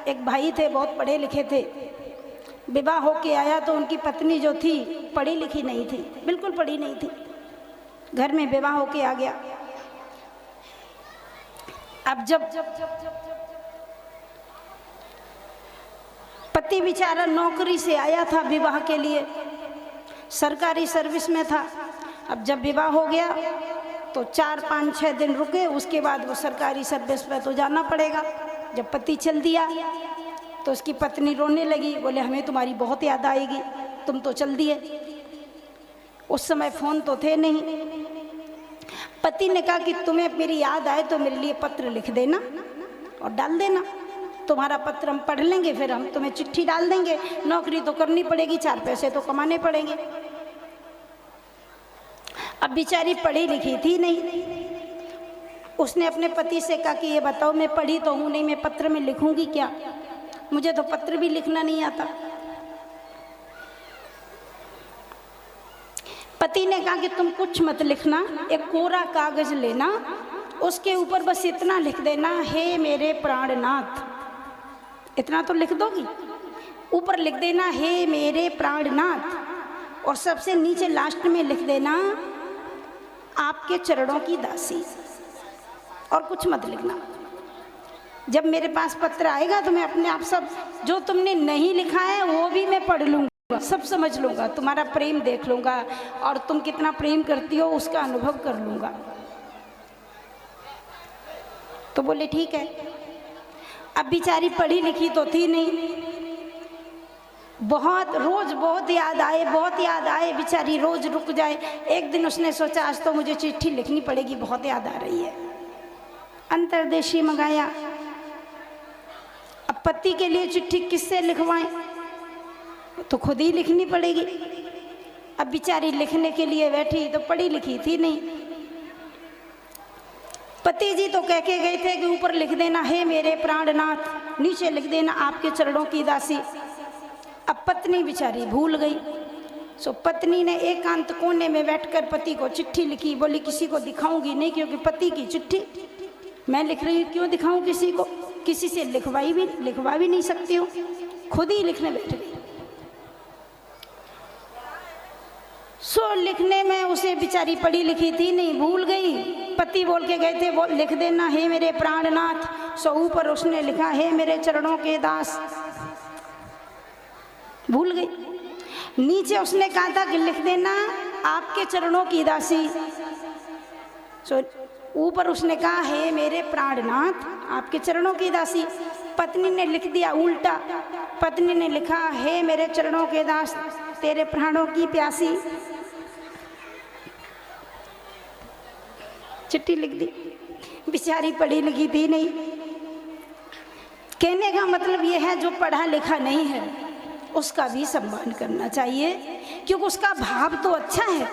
एक भाई थे, बहुत पढ़े लिखे थे। विवाह होके आया तो उनकी पत्नी जो थी पढ़ी लिखी नहीं थी, बिल्कुल पढ़ी नहीं थी। घर में विवाह होके आ गया। अब जब पति बेचारा नौकरी से आया था विवाह के लिए, सरकारी सर्विस में था। अब जब विवाह हो गया तो 4, 5, 6 दिन रुके, उसके बाद वो सरकारी सर्विस पे तो जाना पड़ेगा। जब पति चल दिया तो उसकी पत्नी रोने लगी, बोले हमें तुम्हारी बहुत याद आएगी, तुम तो चल दिए। उस समय फ़ोन तो थे नहीं। पति ने कहा कि तुम्हें मेरी याद आए तो मेरे लिए पत्र लिख देना और डाल देना, तुम्हारा पत्र हम पढ़ लेंगे, फिर हम तुम्हें चिट्ठी डाल देंगे। नौकरी तो करनी पड़ेगी, 4 पैसे तो कमाने पड़ेंगे। अब बेचारी पढ़ी लिखी थी नहीं। उसने अपने पति से कहा कि ये बताओ, मैं पढ़ी तो हूँ नहीं, मैं पत्र में लिखूंगी क्या, मुझे तो पत्र भी लिखना नहीं आता। पति ने कहा कि तुम कुछ मत लिखना, एक कोरा कागज लेना, उसके ऊपर बस इतना लिख देना, हे मेरे प्राणनाथ। इतना तो लिख दोगी? ऊपर लिख देना हे मेरे प्राणनाथ, और सबसे नीचे लास्ट में लिख देना आपके चरणों की दासी, और कुछ मत लिखना। जब मेरे पास पत्र आएगा तो मैं अपने आप सब जो तुमने नहीं लिखा है वो भी मैं पढ़ लूँगा, सब समझ लूँगा, तुम्हारा प्रेम देख लूँगा और तुम कितना प्रेम करती हो उसका अनुभव कर लूँगा। तो बोले ठीक है। अब बेचारी पढ़ी लिखी तो थी नहीं, रोज बहुत याद आए, बहुत याद आए, बेचारी रोज रुक जाए। एक दिन उसने सोचा आज तो मुझे चिट्ठी लिखनी पड़ेगी, बहुत याद आ रही है। अंतर्देशी मंगाया। अब पति के लिए चिट्ठी किससे लिखवाएं, तो खुद ही लिखनी पड़ेगी। अब बेचारी लिखने के लिए बैठी तो पढ़ी लिखी थी नहीं। पति जी तो कह के गए थे कि ऊपर लिख देना हे मेरे प्राणनाथ, नीचे लिख देना आपके चरणों की दासी। अब पत्नी बेचारी भूल गई। सो पत्नी ने एकांत कोने में बैठकर पति को चिट्ठी लिखी। बोली किसी को दिखाऊंगी नहीं, क्योंकि पति की चिट्ठी मैं लिख रही हूँ, क्यों दिखाऊं किसी को, किसी से लिखवा भी नहीं सकती हूँ, खुद ही लिखने बैठ गई। सो लिखने में उसे बेचारी पढ़ी लिखी थी नहीं, भूल गई। पति बोल के गए थे वो लिख देना हे मेरे प्राणनाथ। सो ऊपर उसने लिखा हे मेरे चरणों के दास, भूल गई। नीचे उसने कहा था कि लिख देना आपके चरणों की दासी। सो ऊपर उसने कहा हे मेरे प्राणनाथ, आपके चरणों की दासी। पत्नी ने लिख दिया उल्टा। पत्नी ने लिखा हे मेरे चरणों के दास, तेरे प्राणों की प्यासी। चिट्ठी लिख दी। बेचारी पढ़ी लिखी थी नहीं। कहने का मतलब यह है जो पढ़ा लिखा नहीं है उसका भी सम्मान करना चाहिए, क्योंकि उसका भाव तो अच्छा है।